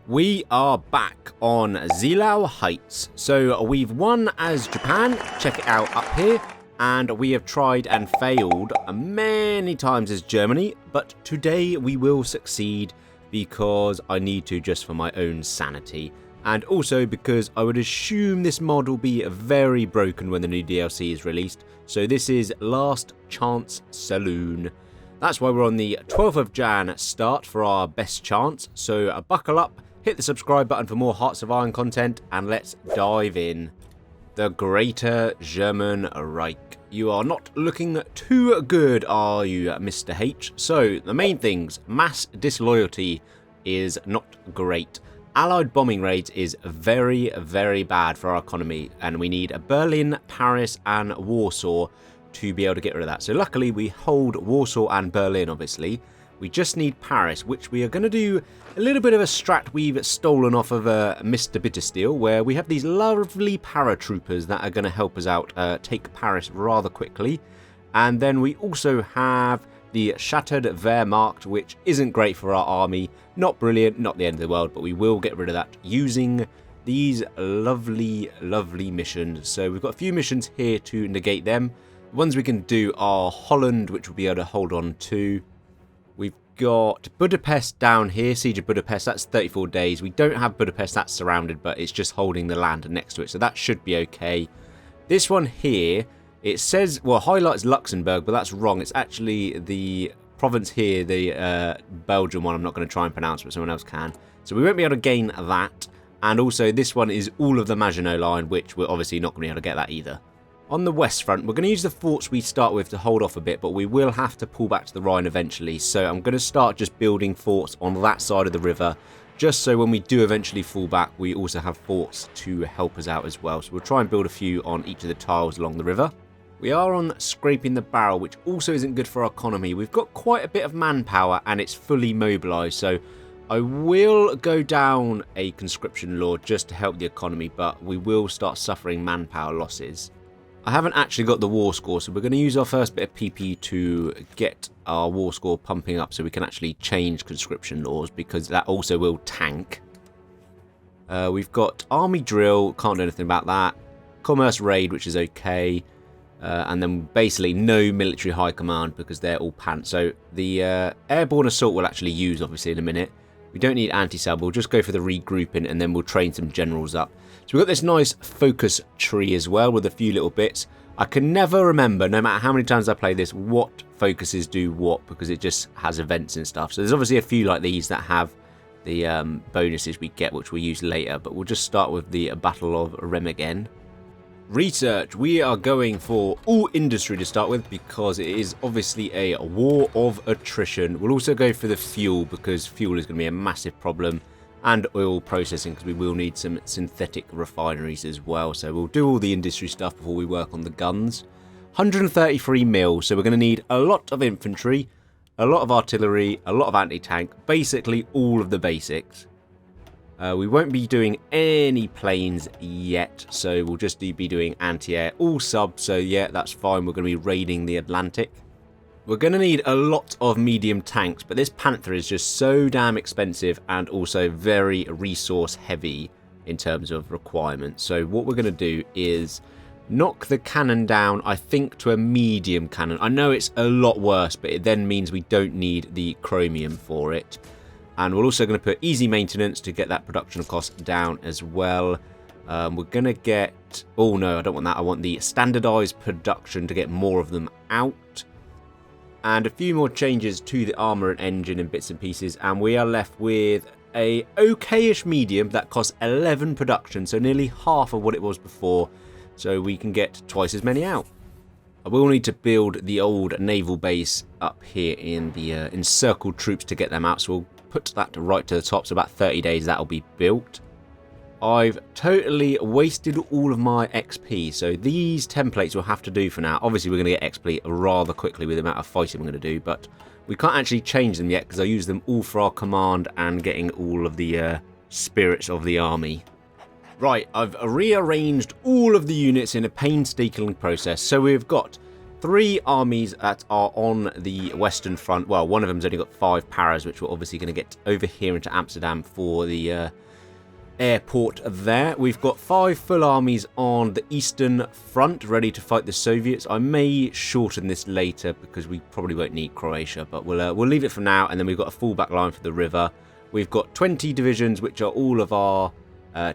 We are back on Seelow Heights. So we've won as Japan, check it out up here, and we have tried and failed many times as Germany, but today we will succeed because I need to, just for my own sanity, and also because I would assume this mod will be very broken when the new DLC is released. So this is Last Chance Saloon. That's why we're on the 12th of Jan start for our best chance, so buckle up. Hit the subscribe button for more Hearts of Iron content, and let's dive in. The Greater German Reich. You are not looking too good, are you, Mr. H? So, the main things. Mass disloyalty is not great. Allied bombing raids is very, very bad for our economy, and we need Berlin, Paris, and Warsaw to be able to get rid of that. So, luckily, we hold Warsaw and Berlin, obviously. We just need Paris, which we are going to do a little bit of a strat we've stolen off of Mr. Bittersteel, where we have these lovely paratroopers that are going to help us out take Paris rather quickly. And then we also have the Shattered Wehrmacht, which isn't great for our army. Not brilliant, not the end of the world, but we will get rid of that using these lovely, lovely missions. So we've got a few missions here to negate them. The ones we can do are Holland, which we'll be able to hold on to. We've got Budapest down here, Siege of Budapest, that's 34 days. We don't have Budapest, that's surrounded, but it's just holding the land next to it, so that should be okay. This one here, it says, well, highlights Luxembourg, but that's wrong. It's actually the province here, the Belgian one. I'm not going to try and pronounce it, but someone else can. So we won't be able to gain that. And also, this one is all of the Maginot Line, which we're obviously not going to be able to get that either. On the west front, we're going to use the forts we start with to hold off a bit, but we will have to pull back to the Rhine eventually. So I'm going to start just building forts on that side of the river, just so when we do eventually fall back, we also have forts to help us out as well. So we'll try and build a few on each of the tiles along the river. We are on Scraping the Barrel, which also isn't good for our economy. We've got quite a bit of manpower and it's fully mobilised, so I will go down a conscription law just to help the economy, but we will start suffering manpower losses. I haven't actually got the war score, so we're going to use our first bit of PP to get our war score pumping up so we can actually change conscription laws, because that also will tank. We've got Army Drill, can't do anything about that. Commerce Raid, which is okay. And then basically no Military High Command because they're all pants. So the Airborne Assault we'll actually use, obviously, in a minute. We don't need anti-sub, we'll just go for the regrouping and then we'll train some generals up. So we've got this nice focus tree as well with a few little bits. I can never remember, no matter how many times I play this, what focuses do what, because it just has events and stuff. So there's obviously a few like these that have the bonuses we get, which we'll use later. But we'll just start with the Battle of Remagen. Research, we are going for all industry to start with because it is obviously a war of attrition. We'll also go for the fuel because fuel is going to be a massive problem, and oil processing because we will need some synthetic refineries as well. So we'll do all the industry stuff before we work on the guns. 133 mil, so we're going to need a lot of infantry, a lot of artillery, a lot of anti-tank, basically all of the basics. We won't be doing any planes yet, so we'll just be doing anti-air, all sub, so yeah, that's fine. We're going to be raiding the Atlantic. We're going to need a lot of medium tanks, but this Panther is just so damn expensive and also very resource heavy in terms of requirements. So what we're going to do is knock the cannon down, I think, to a medium cannon. I know it's a lot worse, but it then means we don't need the chromium for it. And we're also going to put easy maintenance to get that production cost down as well. We're going to get... Oh, no, I don't want that. I want the standardized production to get more of them out. And a few more changes to the armor and engine and bits and pieces. And we are left with a okayish medium that costs 11 production. So nearly half of what it was before. So we can get twice as many out. I will need to build the old naval base up here in the encircled troops to get them out. So we'll put that right to the top, so about 30 days that'll be built. I've totally wasted all of my XP, so these templates will have to do for now. Obviously we're going to get XP rather quickly with the amount of fighting we're going to do, but we can't actually change them yet because I use them all for our command and getting all of the spirits of the army. Right, I've rearranged all of the units in a painstaking process, so we've got 3 armies that are on the western front. Well, one of them's only got 5 paras, which we're obviously going to get over here into Amsterdam for the airport there. We've got 5 full armies on the eastern front ready to fight the Soviets. I may shorten this later because we probably won't need Croatia, but we'll leave it for now. And then we've got a full back line for the river. We've got 20 divisions, which are all of our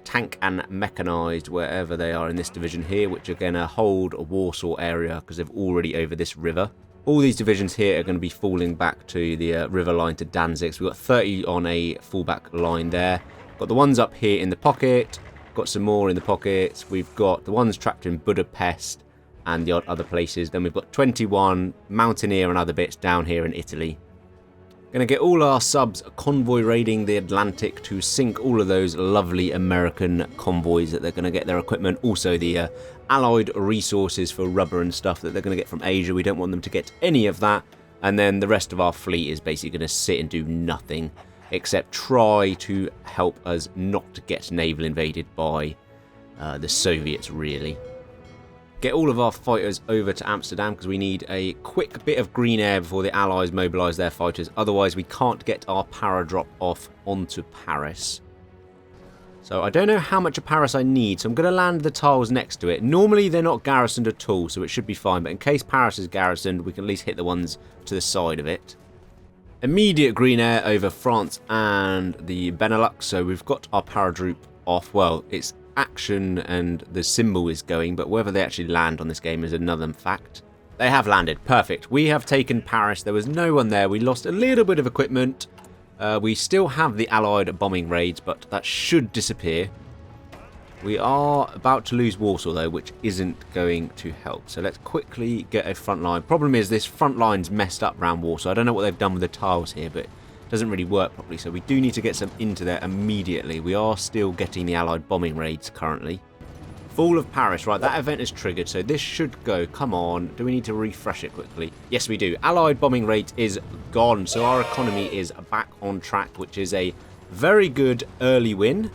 tank and mechanized, wherever they are in this division here, which are going to hold a Warsaw area because they're already over this river. All these divisions here are going to be falling back to the river line to Danzig. So we've got 30 on a fullback line there. Got the ones up here in the pocket, got some more in the pockets. We've got the ones trapped in Budapest and the odd other places. Then we've got 21 Mountaineer and other bits down here in Italy. Going to get all our subs convoy raiding the Atlantic to sink all of those lovely American convoys that they're going to get their equipment. Also the allied resources for rubber and stuff that they're going to get from Asia. We don't want them to get any of that. And then the rest of our fleet is basically going to sit and do nothing except try to help us not to get naval invaded by the Soviets, really. Get all of our fighters over to Amsterdam because we need a quick bit of green air before the Allies mobilise their fighters. Otherwise, we can't get our para drop off onto Paris. So I don't know how much of Paris I need, so I'm going to land the tiles next to it. Normally, they're not garrisoned at all, so it should be fine. But in case Paris is garrisoned, we can at least hit the ones to the side of it. Immediate green air over France and the Benelux. So we've got our Paratroop off. Well, it's action and the symbol is going, but whether they actually land on this game is another fact. They have landed. Perfect. We have taken Paris. There was no one there. We lost a little bit of equipment. We still have the Allied bombing raids, but that should disappear. We are about to lose Warsaw, though, which isn't going to help. So let's quickly get a front line. Problem is this front line's messed up around Warsaw. I don't know what they've done with the tiles here, but doesn't really work properly, so we do need to get some into there immediately. We are still getting the Allied bombing raids currently. Fall of Paris, right, that event is triggered, so this should go. Come on, do we need to refresh it quickly? Yes, we do. Allied bombing rate is gone, so our economy is back on track, which is a very good early win.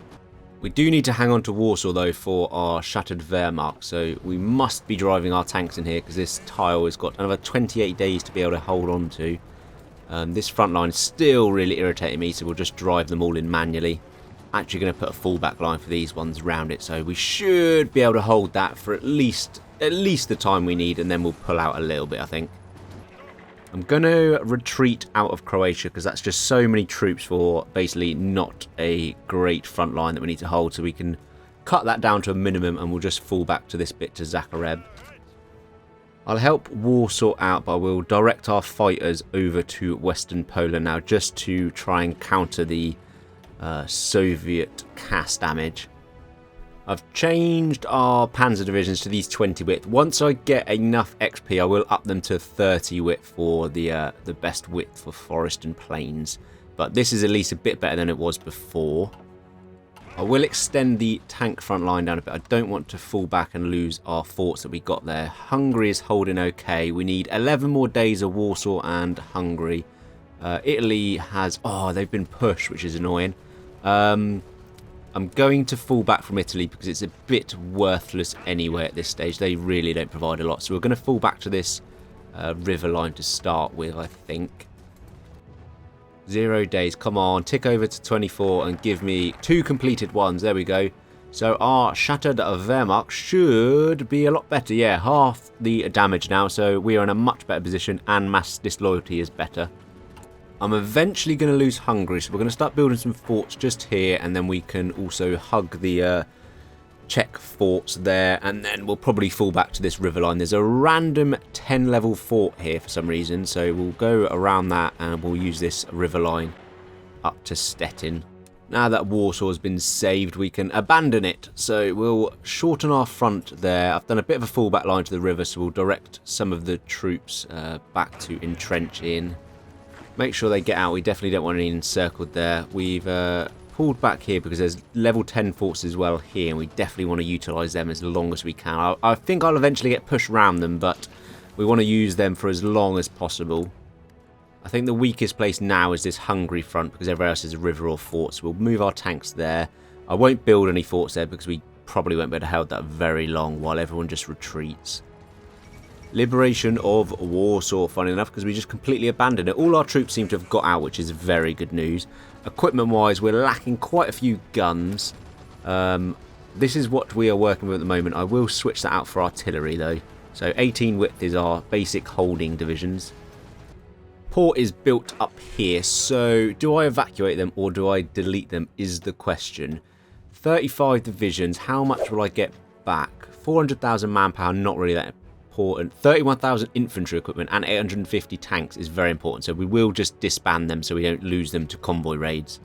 We do need to hang on to Warsaw, though, for our shattered Wehrmacht, so we must be driving our tanks in here because this tile has got another 28 days to be able to hold on to. This front line is still really irritating me, so we'll just drive them all in manually. Actually going to put a fullback line for these ones round it, so we should be able to hold that for at least the time we need, and then we'll pull out a little bit, I think. I'm going to retreat out of Croatia because that's just so many troops for basically not a great front line that we need to hold, so we can cut that down to a minimum and we'll just fall back to this bit to Zagreb. I'll help Warsaw out, but I will direct our fighters over to Western Poland now just to try and counter the Soviet CAS damage. I've changed our panzer divisions to these 20 width. Once I get enough XP, I will up them to 30 width for the best width for forest and plains. But this is at least a bit better than it was before. I will extend the tank front line down a bit. I don't want to fall back and lose our forts that we got there. Hungary is holding okay. We need 11 more days of Warsaw and Hungary. Italy has... Oh, they've been pushed, which is annoying. I'm going to fall back from Italy because it's a bit worthless anyway at this stage. They really don't provide a lot. So we're going to fall back to this river line to start with, I think. 0 days. Come on, tick over to 24 and give me 2 completed ones. There we go. So our shattered Wehrmacht should be a lot better. Yeah, half the damage now. So we are in a much better position and mass disloyalty is better. I'm eventually going to lose Hungary. So we're going to start building some forts just here. And then we can also hug the Czech forts there. And then we'll probably fall back to this river line. There's a random 10 level fort here for some reason. So we'll go around that and we'll use this river line up to Stettin. Now that Warsaw has been saved, we can abandon it. So we'll shorten our front there. I've done a bit of a fallback line to the river, so we'll direct some of the troops back to entrench in. Make sure they get out. We definitely don't want any encircled there. We've pulled back here because there's level 10 forts as well here, and we definitely want to utilise them as long as we can. I think I'll eventually get pushed around them, but we want to use them for as long as possible. I think the weakest place now is this Hungary front because everywhere else is a river or fort, so we'll move our tanks there. I won't build any forts there because we probably won't be able to hold that very long while everyone just retreats. Liberation of Warsaw, funny enough, because we just completely abandoned it. All our troops seem to have got out, which is very good news. Equipment-wise, we're lacking quite a few guns. This is what we are working with at the moment. I will switch that out for artillery, though. So 18 width is our basic holding divisions. Port is built up here, so do I evacuate them or do I delete them is the question. 35 divisions, how much will I get back? 400,000 manpower, not really that important. 31,000 infantry equipment and 850 tanks is very important, so we will just disband them so we don't lose them to convoy raids.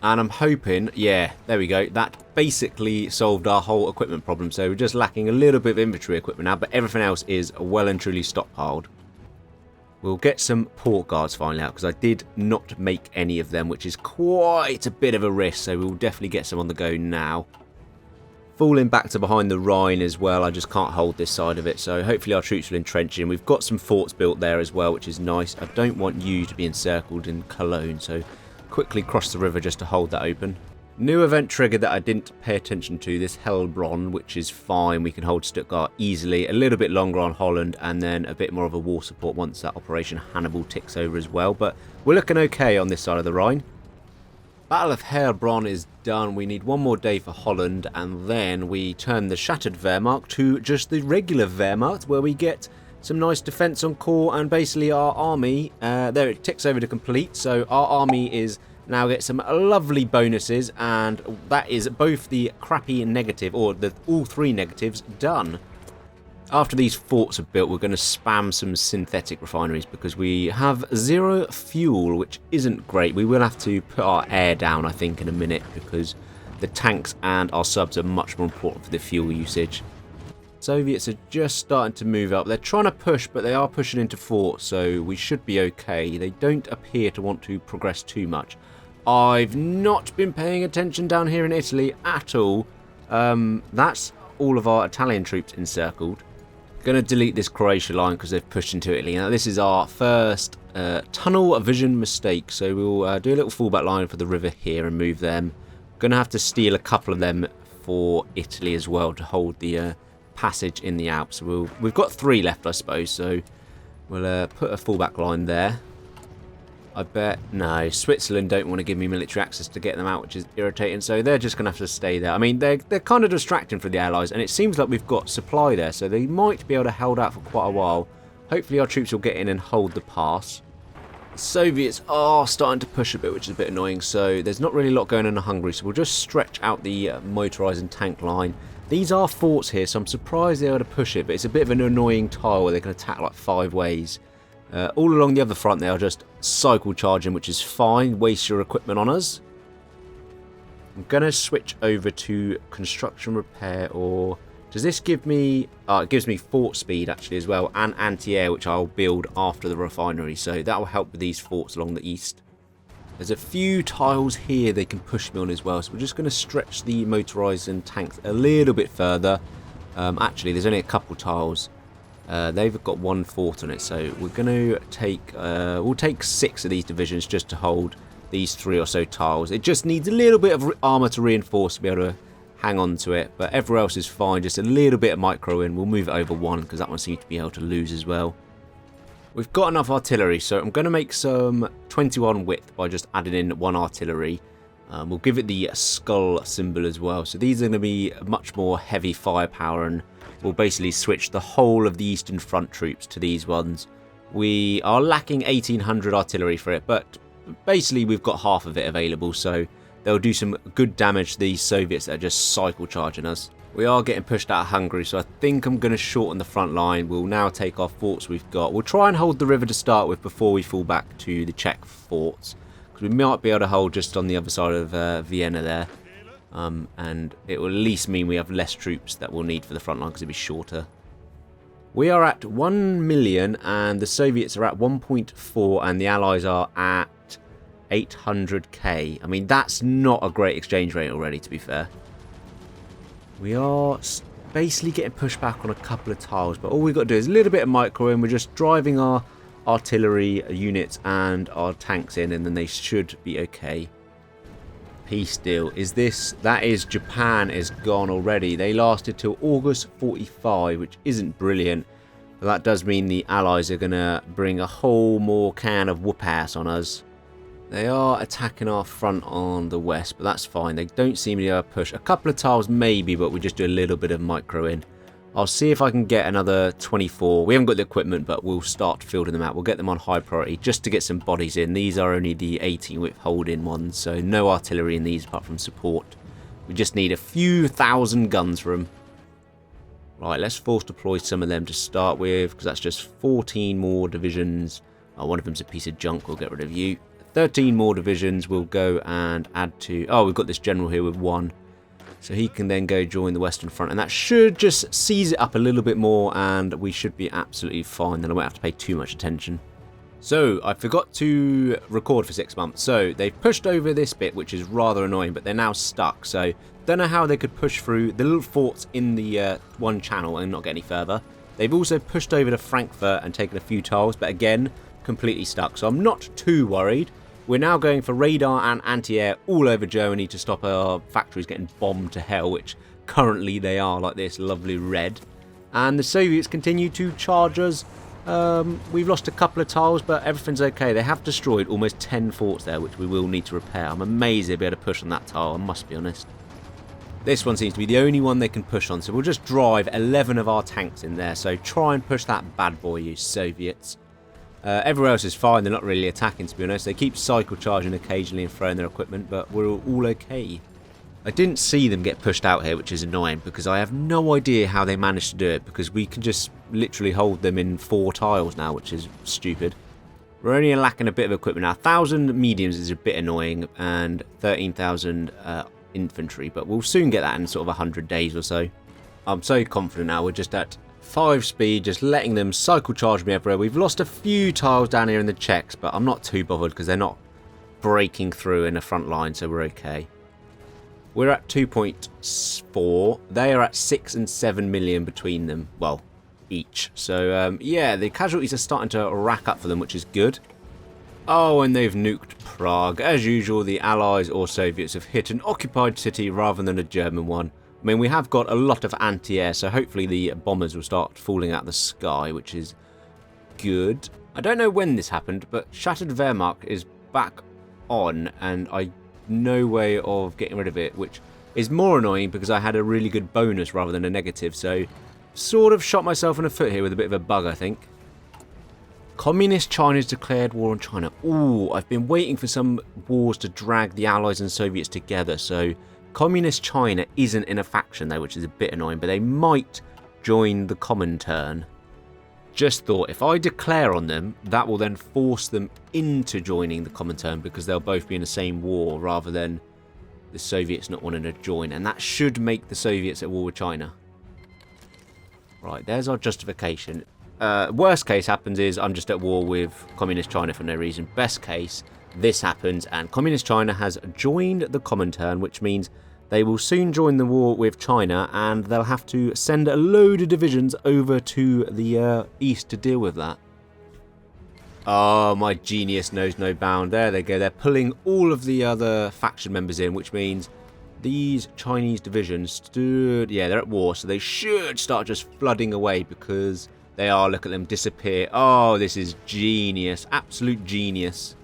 And I'm hoping, yeah, there we go, that basically solved our whole equipment problem. So we're just lacking a little bit of infantry equipment now, but everything else is well and truly stockpiled. We'll get some port guards finally out, because I did not make any of them, which is quite a bit of a risk, so we'll definitely get some on the go now. Falling back to behind the Rhine as well, I just can't hold this side of it, so hopefully our troops will entrench in. We've got some forts built there as well, which is nice. I don't want you to be encircled in Cologne, so quickly cross the river just to hold that open. New event triggered that I didn't pay attention to, this Hellbronn, which is fine. We can hold Stuttgart easily, a little bit longer on Holland, and then a bit more of a war support once that Operation Hannibal ticks over as well. But we're looking okay on this side of the Rhine. Battle of Heilbronn is done. We need one more day for Holland, and then we turn the shattered Wehrmacht to just the regular Wehrmacht, where we get some nice defense on core, and basically our army, there it ticks over to complete, so our army is now get some lovely bonuses, and that is both the crappy and negative, or all three negatives, done. After these forts are built, we're going to spam some synthetic refineries, because we have 0 fuel, which isn't great. We will have to put our air down, I think, in a minute, because the tanks and our subs are much more important for the fuel usage. Soviets are just starting to move up. They're trying to push, but they are pushing into forts, so we should be okay. They don't appear to want to progress too much. I've not been paying attention down here in Italy at all. That's all of our Italian troops encircled. Going to delete this Croatia line because they've pushed into Italy. Now this is our first tunnel vision mistake, so we'll do a little fallback line for the river here and move them. Going to have to steal a couple of them for Italy as well to hold the passage in the Alps. We've got 3 left, I suppose, so we'll put a fallback line there. I bet, no, Switzerland don't want to give me military access to get them out, which is irritating, so they're just going to have to stay there. I mean, they're kind of distracting for the Allies, and it seems like we've got supply there, so they might be able to hold out for quite a while. Hopefully our troops will get in and hold the pass. The Soviets are starting to push a bit, which is a bit annoying, so there's not really a lot going on in Hungary, so we'll just stretch out the motorised and tank line. These are forts here, so I'm surprised they're able to push it, but it's a bit of an annoying tile where they can attack like 5 ways. All along the other front they are just cycle charging, which is fine. Waste your equipment on us. I'm going to switch over to construction repair, or does this give me... it gives me fort speed actually as well, and anti-air, which I'll build after the refinery, so that will help with these forts along the east. There's a few tiles here they can push me on as well, so we're just going to stretch the motorised and tanks a little bit further. Actually, there's only a couple tiles. They've got 1 fort on it, so we're going to take we'll take 6 of these divisions just to hold these 3 or so tiles. It just needs a little bit of armour to reinforce to be able to hang on to it, but everywhere else is fine. Just a little bit of micro in. We'll move it over 1 because that one seems to be able to lose as well. We've got enough artillery, so I'm going to make some 21 width by just adding in 1 artillery. We'll give it the skull symbol as well, so these are going to be much more heavy firepower, and we'll basically switch the whole of the Eastern Front troops to these ones. We are lacking 1800 artillery for it, but basically we've got half of it available, so they'll do some good damage to these Soviets that are just cycle charging us. We are getting pushed out of Hungary, so I think I'm going to shorten the front line. We'll now take our forts we've got. We'll try and hold the river to start with before we fall back to the Czech forts, because we might be able to hold just on the other side of Vienna there. And it will at least mean we have less troops that we'll need for the front line because it'll be shorter. We are at 1 million and the Soviets are at 1.4 and the Allies are at 800k. I mean, that's not a great exchange rate already, to be fair. We are basically getting pushed back on a couple of tiles, but all we've got to do is a little bit of micro and we're just driving our artillery units and our tanks in, and then they should be okay. Peace deal. Is this... that is... Japan is gone already. They lasted till August 45, which isn't brilliant. But that does mean the Allies are going to bring a whole more can of whoop-ass on us. They are attacking our front on the west, but that's fine. They don't seem to be able to push. A couple of tiles maybe, but we just do a little bit of micro in. I'll see if I can get another 24. We haven't got the equipment, but we'll start fielding them out. We'll get them on high priority just to get some bodies in. These are only the 18-whip hold-in ones, so no artillery in these apart from support. We just need a few thousand guns for them. Right, let's force deploy some of them to start with, because that's just 14 more divisions. Oh, one of them's a piece of junk. We'll get rid of you. 13 more divisions we'll go and add to... Oh, we've got this general here with 1. So he can then go join the Western Front. And that should just seize it up a little bit more. And we should be absolutely fine. Then I won't have to pay too much attention. So, I forgot to record for 6 months. So, they've pushed over this bit, which is rather annoying. But they're now stuck. So, don't know how they could push through the little forts in the one channel and not get any further. They've also pushed over to Frankfurt and taken a few tiles. But again, completely stuck. So, I'm not too worried. We're now going for radar and anti-air all over Germany to stop our factories getting bombed to hell, which currently they are, like this lovely red. And the Soviets continue to charge us. We've lost a couple of tiles, but everything's okay. They have destroyed almost 10 forts there, which we will need to repair. I'm amazed they'll be able to push on that tile, I must be honest. This one seems to be the only one they can push on, so we'll just drive 11 of our tanks in there. So try and push that bad boy, you Soviets. Everywhere else is fine. They're not really attacking, to be honest. They keep cycle charging occasionally and throwing their equipment, but we're all okay. I didn't see them get pushed out here, which is annoying, because I have no idea how they managed to do it, because we can just literally hold them in 4 tiles now, which is stupid. We're only lacking a bit of equipment now. 1,000 mediums is a bit annoying, and 13,000 infantry, but we'll soon get that in sort of 100 days or so. I'm so confident now. We're just at 5 speed, just letting them cycle charge me everywhere. We've lost a few tiles down here in the Czechs, but I'm not too bothered because they're not breaking through in the front line, so we're okay. We're at 2.4. They are at 6 and 7 million between them, well, each. So, yeah, the casualties are starting to rack up for them, which is good. Oh, and they've nuked Prague. As usual, the Allies or Soviets have hit an occupied city rather than a German one. I mean, we have got a lot of anti-air, so hopefully the bombers will start falling out of the sky, which is good. I don't know when this happened, but Shattered Wehrmacht is back on, and I no way of getting rid of it, which is more annoying because I had a really good bonus rather than a negative, so sort of shot myself in the foot here with a bit of a bug, I think. Communist China's declared war on China. Ooh, I've been waiting for some wars to drag the Allies and Soviets together, so... Communist China isn't in a faction though, which is a bit annoying, but they might join the Comintern. Just thought, if I declare on them, that will then force them into joining the Comintern because they'll both be in the same war rather than the Soviets not wanting to join. And that should make the Soviets at war with China. Right, there's our justification. Worst case happens is I'm just at war with Communist China for no reason. Best case, this happens and Communist China has joined the Comintern, which means they will soon join the war with China and they'll have to send a load of divisions over to the east to deal with that. Oh, my genius knows no bound. There they go. They're pulling all of the other faction members in, which means these Chinese divisions yeah, they're at war, so they should start just flooding away because they are. Look at them disappear. Oh, this is genius. Absolute genius.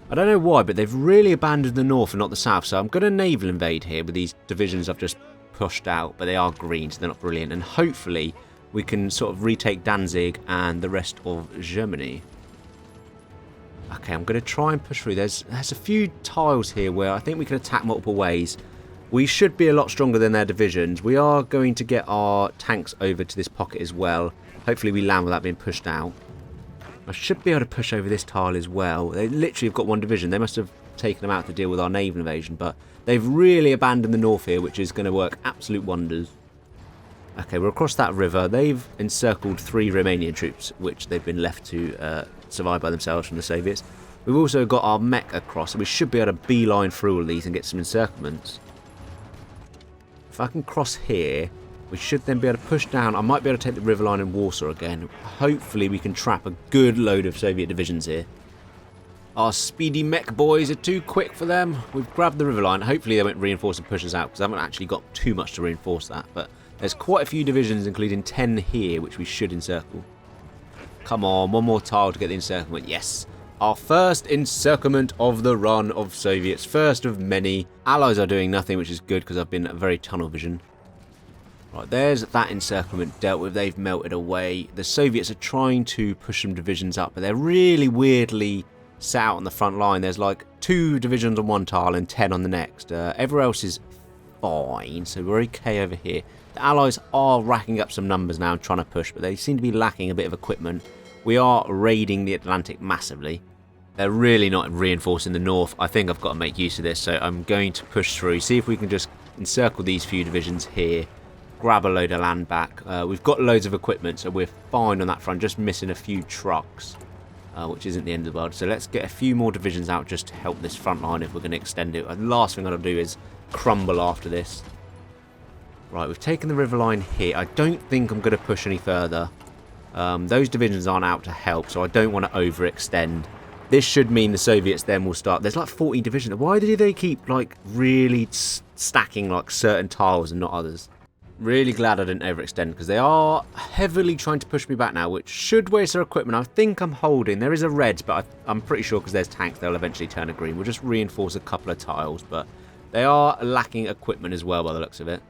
I don't know why, but they've really abandoned the north and not the south, so I'm going to naval invade here with these divisions I've just pushed out, but they are green, so they're not brilliant, and hopefully we can sort of retake Danzig and the rest of Germany. Okay, I'm going to try and push through. There's a few tiles here where I think we can attack multiple ways. We should be a lot stronger than their divisions. We are going to get our tanks over to this pocket as well. Hopefully we land without being pushed out. I should be able to push over this tile as well. They literally have got one division. They must have taken them out to deal with our naval invasion, but they've really abandoned the north here, which is going to work absolute wonders. Okay, we're across that river. They've encircled 3 Romanian troops, which they've been left to survive by themselves from the Soviets. We've also got our mech across, so we should be able to beeline through all of these and get some encirclements. If I can cross here, we should then be able to push down. I might be able to take the river line in Warsaw again. Hopefully we can trap a good load of Soviet divisions here. Our speedy mech boys are too quick for them. We've grabbed the river line. Hopefully they won't reinforce and push us out because I haven't actually got too much to reinforce that. But there's quite a few divisions, including 10 here, which we should encircle. Come on, one more tile to get the encirclement. Yes. Our first encirclement of the run of Soviets. First of many. Allies are doing nothing, which is good because I've been very tunnel vision. Right, there's that encirclement dealt with. They've melted away. The Soviets are trying to push some divisions up, but they're really weirdly set out on the front line. There's like 2 divisions on one tile and 10 on the next. Everywhere else is fine, so we're okay over here. The Allies are racking up some numbers now and trying to push, but they seem to be lacking a bit of equipment. We are raiding the Atlantic massively. They're really not reinforcing the north. I think I've got to make use of this, so I'm going to push through, see if we can just encircle these few divisions here. Grab a load of land back. We've got loads of equipment, so we're fine on that front. Just missing a few trucks, which isn't the end of the world. So let's get a few more divisions out just to help this front line if we're going to extend it. The last thing I'll do is crumble after this. Right, we've taken the river line here. I don't think I'm going to push any further. Those divisions aren't out to help, so I don't want to overextend. This should mean the Soviets then will start. There's like 14 divisions. Why do they keep like really stacking like certain tiles and not others? Really glad I didn't overextend because they are heavily trying to push me back now, which should waste their equipment. I think I'm holding. There is a red, but I'm pretty sure because there's tanks, they'll eventually turn a green. We'll just reinforce a couple of tiles, but they are lacking equipment as well by the looks of it.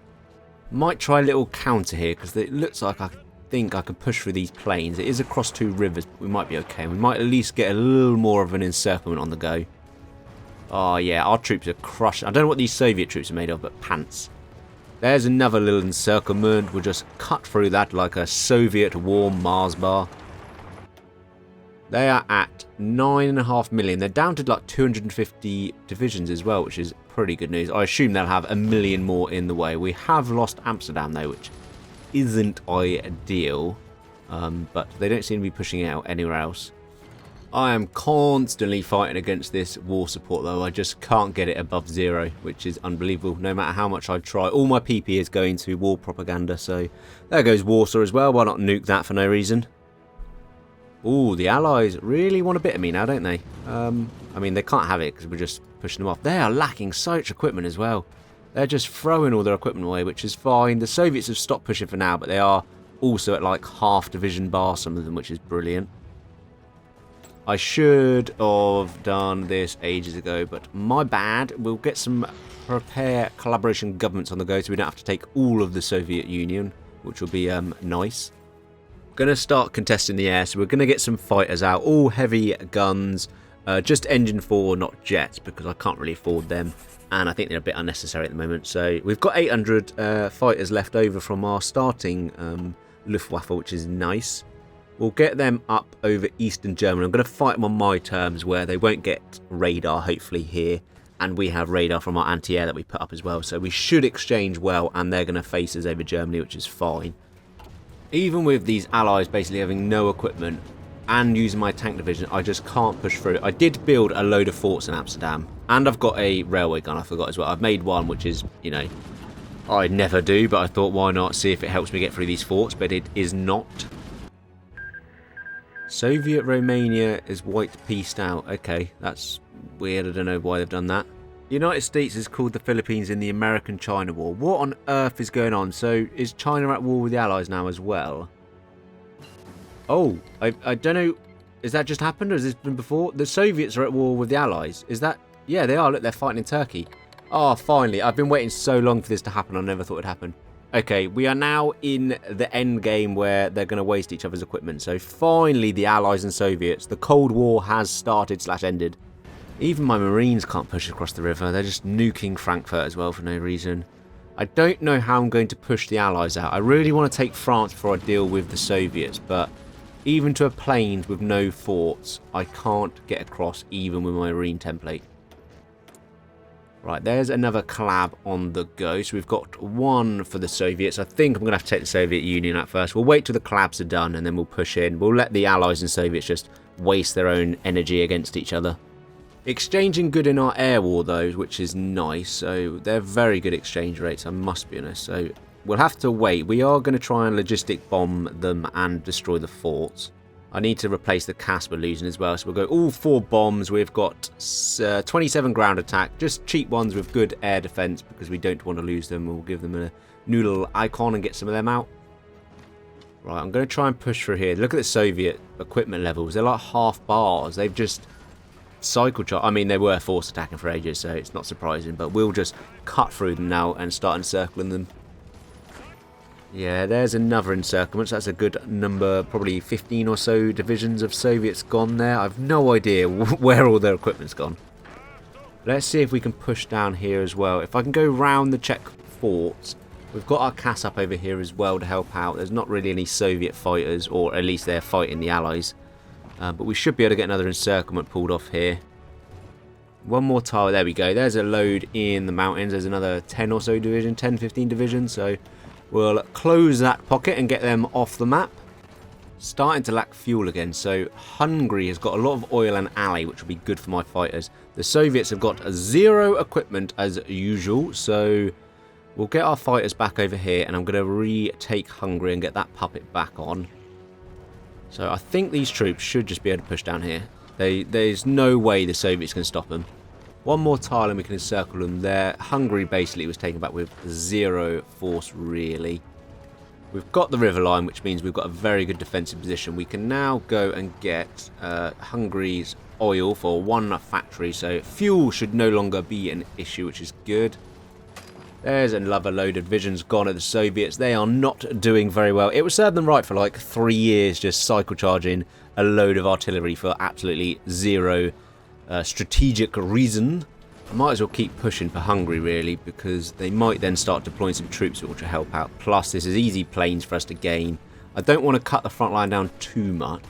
Might try a little counter here because it looks like I think I can push through these plains. It is across 2 rivers, but we might be okay. We might at least get a little more of an encirclement on the go. Oh yeah, our troops are crushed. I don't know what these Soviet troops are made of, but pants. There's another little encirclement. We'll just cut through that like a Soviet warm Mars bar. They are at 9.5 million. They're down to like 250 divisions as well, which is pretty good news. I assume they'll have 1 million more in the way. We have lost Amsterdam though, which isn't ideal. But they don't seem to be pushing it out anywhere else. I am constantly fighting against this war support though. I just can't get it above 0, which is unbelievable. No matter how much I try. All my PP is going to war propaganda, so there goes Warsaw as well. Why not nuke that for no reason? Ooh, the Allies really want a bit of me now, don't they? I mean, they can't have it because we're just pushing them off. They are lacking so much equipment as well. They're just throwing all their equipment away, which is fine. The Soviets have stopped pushing for now, but they are also at like half division bar, some of them, which is brilliant. I should have done this ages ago, but my bad. We'll get some prepare collaboration governments on the go so we don't have to take all of the Soviet Union, which will be nice. Going to start contesting the air, so we're going to get some fighters out, all heavy guns, just engine 4, not jets, because I can't really afford them, and I think they're a bit unnecessary at the moment. So we've got 800 fighters left over from our starting Luftwaffe, which is nice. We'll get them up over Eastern Germany. I'm going to fight them on my terms where they won't get radar, hopefully, here. And we have radar from our anti-air that we put up as well. So we should exchange well, and they're going to face us over Germany, which is fine. Even with these allies basically having no equipment and using my tank division, I just can't push through. I did build a load of forts in Amsterdam. And I've got a railway gun, I forgot as well. I've made one, which is, you know, I never do. But I thought, why not see if it helps me get through these forts. But it is not. Soviet Romania is white pieced out. Okay, that's weird. I don't know why they've done that. The United States has called the Philippines in the American-China War. What on earth is going on? So is China at war with the Allies now as well? Oh, I don't know. Has that just happened or has this been before? The Soviets are at war with the Allies. Is that... Yeah, they are. Look, they're fighting in Turkey. Oh, finally. I've been waiting so long for this to happen. I never thought it'd happen. Okay, we are now in the end game where they're going to waste each other's equipment. So finally, the Allies and Soviets, the Cold War has started / ended. Even my Marines can't push across the river. They're just nuking Frankfurt as well for no reason. I don't know how I'm going to push the Allies out. I really want to take France before I deal with the Soviets, but even to a plains with no forts, I can't get across even with my Marine template. Right, there's another collab on the go. So we've got one for the Soviets. I think I'm going to have to take the Soviet Union out first. We'll wait till the collabs are done and then we'll push in. We'll let the Allies and Soviets just waste their own energy against each other. Exchanging good in our air war though, which is nice. So they're very good exchange rates, I must be honest. So we'll have to wait. We are going to try and logistic bomb them and destroy the forts. I need to replace the CAS we're losing as well. So we'll go all 4 bombs. We've got 27 ground attack. Just cheap ones with good air defense because we don't want to lose them. We'll give them a new little icon and get some of them out. Right, I'm going to try and push through here. Look at the Soviet equipment levels. They're like half bars. They've just cycle charge. I mean, they were forced attacking for ages, so it's not surprising. But we'll just cut through them now and start encircling them. Yeah, there's another encirclement. So that's a good number, probably 15 or so divisions of Soviets gone there. I've no idea where all their equipment's gone. Let's see if we can push down here as well. If I can go round the Czech forts. We've got our CAS up over here as well to help out. There's not really any Soviet fighters, or at least they're fighting the Allies. But we should be able to get another encirclement pulled off here. One more tile. There we go. There's a load in the mountains. There's another 10 or so division, 10, 15 divisions. So we'll close that pocket and get them off the map. Starting to lack fuel again. So Hungary has got a lot of oil and ally, which will be good for my fighters. The Soviets have got 0 equipment as usual. So we'll get our fighters back over here, and I'm going to retake Hungary and get that puppet back on. So I think these troops should just be able to push down here. There's no way the Soviets can stop them. One more tile and we can encircle them there. Hungary basically was taken back with 0 force, really. We've got the river line, which means we've got a very good defensive position. We can now go and get Hungary's oil for 1 factory. So fuel should no longer be an issue, which is good. There's another load of divisions gone at the Soviets. They are not doing very well. It would serve them right for like 3 years just cycle charging a load of artillery for absolutely 0 strategic reason. I might as well keep pushing for Hungary, really, because they might then start deploying some troops which will help out. Plus, this is easy plains for us to gain. I don't want to cut the front line down too much.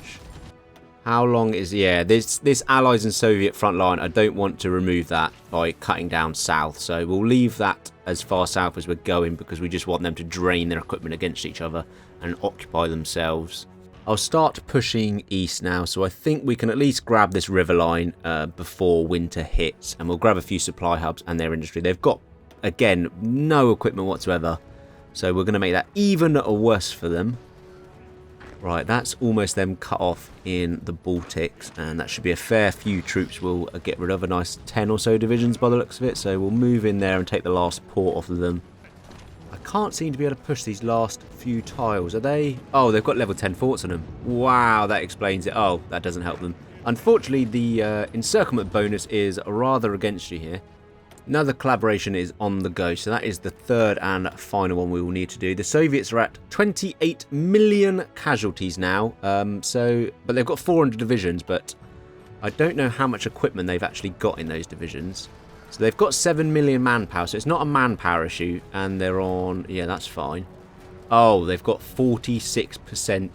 How long is... Yeah, this Allies and Soviet front line, I don't want to remove that by cutting down south. So we'll leave that as far south as we're going, because we just want them to drain their equipment against each other and occupy themselves. I'll start pushing east now, so I think we can at least grab this river line before winter hits. And we'll grab a few supply hubs and their industry. They've got, again, no equipment whatsoever. So we're going to make that even worse for them. Right, that's almost them cut off in the Baltics, and that should be a fair few troops we'll get rid of, a nice 10 or so divisions by the looks of it, so we'll move in there and take the last port off of them. I can't seem to be able to push these last few tiles, are they? Oh, they've got level 10 forts on them. Wow, that explains it. Oh, that doesn't help them. Unfortunately, the encirclement bonus is rather against you here. Another collaboration is on the go, so that is the third and final one we will need to do. The Soviets are at 28 million casualties now, but they've got 400 divisions, but I don't know how much equipment they've actually got in those divisions. So they've got 7 million manpower, so it's not a manpower issue, and they're on... Yeah, that's fine. Oh, they've got 46%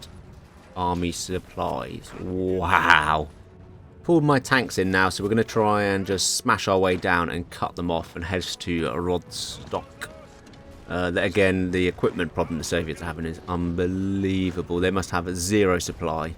army supplies. Wow. Pulled my tanks in now, so we're going to try and just smash our way down and cut them off and head to Rodstock. Again, the equipment problem the Soviets are having is unbelievable. They must have 0 supply.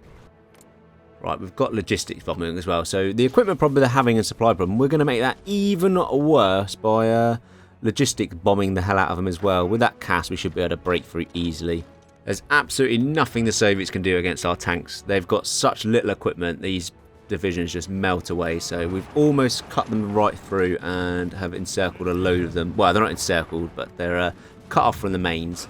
Right, we've got logistics bombing as well. So the equipment problem they're having and supply problem, we're going to make that even worse by logistics bombing the hell out of them as well. With that CAS, we should be able to break through easily. There's absolutely nothing the Soviets can do against our tanks. They've got such little equipment. These divisions just melt away, so we've almost cut them right through and have encircled a load of them. Well, they're not encircled, but they're cut off from the mains.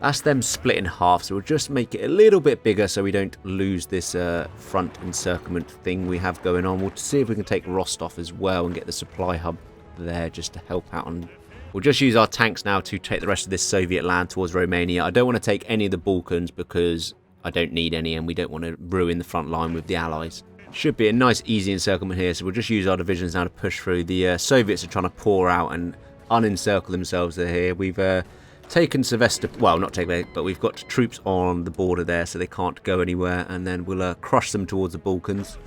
That's them split in half, so we'll just make it a little bit bigger so we don't lose this front encirclement thing we have going on. We'll see if we can take Rostov as well and get the supply hub there just to help out on... We'll just use our tanks now to take the rest of this Soviet land towards Romania. I don't want to take any of the Balkans because I don't need any, and we don't want to ruin the front line with the Allies. Should be a nice easy encirclement here, so we'll just use our divisions now to push through. The Soviets are trying to pour out and unencircle themselves here. We've taken Sevastopol, well, not taken, but we've got troops on the border there, so they can't go anywhere, and then we'll crush them towards the Balkans.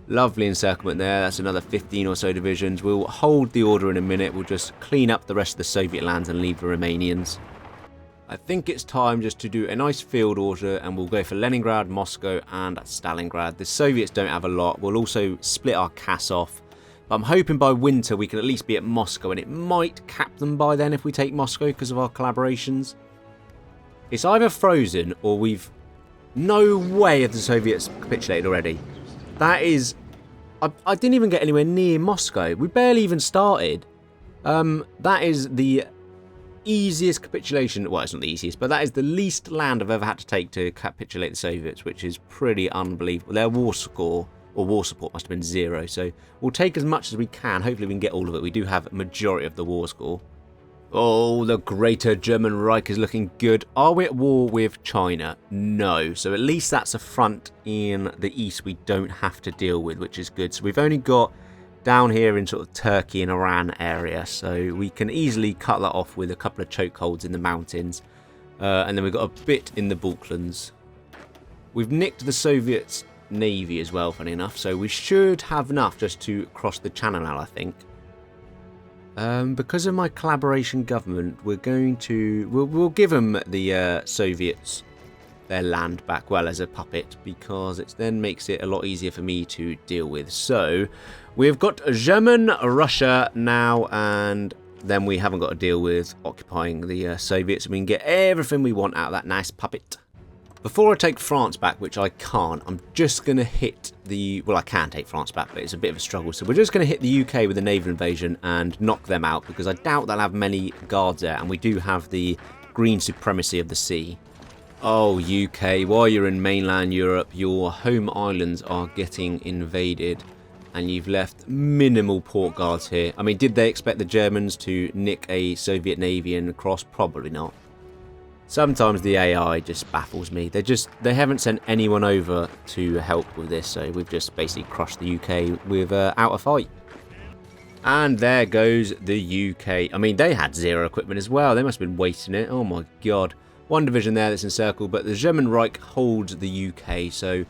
Lovely encirclement there. That's another 15 or so divisions. We'll hold the order in a minute. We'll just clean up the rest of the Soviet lands and leave the Romanians. I think it's time just to do a nice field order, and we'll go for Leningrad, Moscow and Stalingrad. The Soviets don't have a lot. We'll also split our CAS off. But I'm hoping by winter we can at least be at Moscow, and it might cap them by then if we take Moscow because of our collaborations. It's either frozen or we've... No way have the Soviets capitulated already. That is... I didn't even get anywhere near Moscow. We barely even started. That is the easiest capitulation. Well, it's not the easiest, but that is the least land I've ever had to take to capitulate the Soviets, which is pretty unbelievable. Their war score, or war support, must have been 0, so we'll take as much as we can. Hopefully we can get all of it. We do have a majority of the war score. Oh, the Greater German Reich is looking good. Are we at war with China? No. So at least that's a front in the east we don't have to deal with, which is good. So we've only got down here in sort of Turkey and Iran area. So we can easily cut that off with a couple of chokeholds in the mountains. And then we've got a bit in the Balkans. We've nicked the Soviets' navy as well, funny enough. So we should have enough just to cross the channel now, I think. Because of my collaboration government, we're going to... We'll give them the Soviets their land back, well, as a puppet, because it then makes it a lot easier for me to deal with. So, we've got German Russia now, and then we haven't got to deal with occupying the Soviets. We can get everything we want out of that nice puppet. Before I take France back, which I can't, I'm just going to hit the... Well, I can take France back, but it's a bit of a struggle. So we're just going to hit the UK with a naval invasion and knock them out, because I doubt they'll have many guards there, and we do have the green supremacy of the sea. Oh, UK, while you're in mainland Europe, your home islands are getting invaded, and you've left minimal port guards here. I mean, did they expect the Germans to nick a Soviet navy and cross? Probably not. Sometimes the AI just baffles me. They haven't sent anyone over to help with this, so we've just basically crushed the UK without a fight. And there goes the UK. I mean, they had 0 equipment as well. They must have been wasting it. Oh my god. One division there that's encircled, but the German Reich holds the UK, so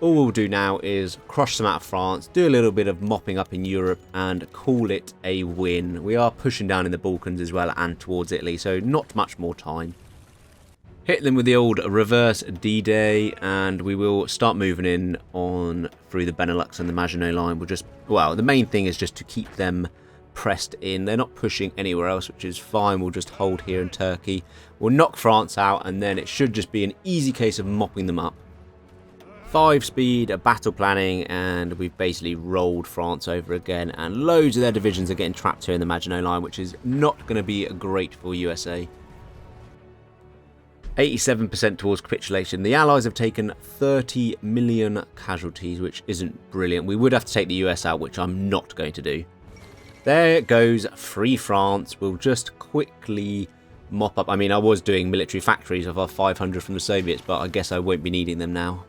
all we'll do now is crush them out of France, do a little bit of mopping up in Europe, and call it a win. We are pushing down in the Balkans as well and towards Italy, so not much more time. Hit them with the old reverse D-Day, and we will start moving in on through the Benelux and the Maginot Line. We'll just, well, the main thing is just to keep them pressed in. They're not pushing anywhere else, which is fine. We'll just hold here in Turkey. We'll knock France out, and then it should just be an easy case of mopping them up. 5-speed battle planning, and we've basically rolled France over again, and loads of their divisions are getting trapped here in the Maginot Line, which is not going to be great for USA. 87% towards capitulation. The Allies have taken 30 million casualties, which isn't brilliant. We would have to take the US out, which I'm not going to do. There goes Free France. We'll just quickly mop up. I mean, I was doing military factories of our 500 from the Soviets, but I guess I won't be needing them now.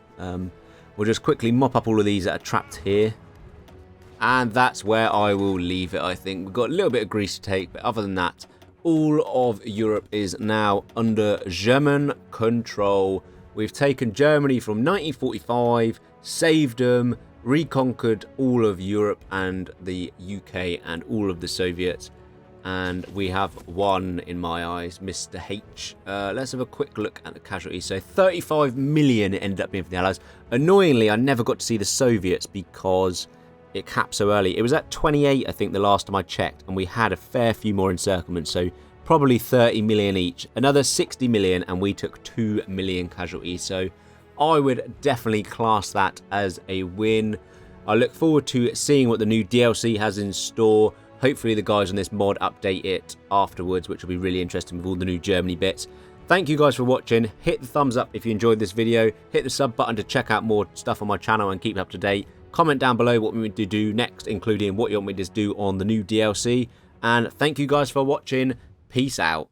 We'll just quickly mop up all of these that are trapped here. And that's where I will leave it, I think. We've got a little bit of Greece to take, but other than that, all of Europe is now under German control. We've taken Germany from 1945, saved them, reconquered all of Europe and the UK and all of the Soviets. And we have won, in my eyes, Mr. H. Let's have a quick look at the casualties. So 35 million it ended up being for the Allies. Annoyingly, I never got to see the Soviets because it capped so early. It was at 28, I think, the last time I checked, and we had a fair few more encirclements, so probably 30 million each. Another 60 million, and we took 2 million casualties, so I would definitely class that as a win. I look forward to seeing what the new DLC has in store. Hopefully the guys on this mod update it afterwards, which will be really interesting with all the new Germany bits. Thank you guys for watching. Hit the thumbs up if you enjoyed this video. Hit the sub button to check out more stuff on my channel and keep up to date. Comment down below what we want me to do next, including what you want me to do on the new DLC. And thank you guys for watching. Peace out.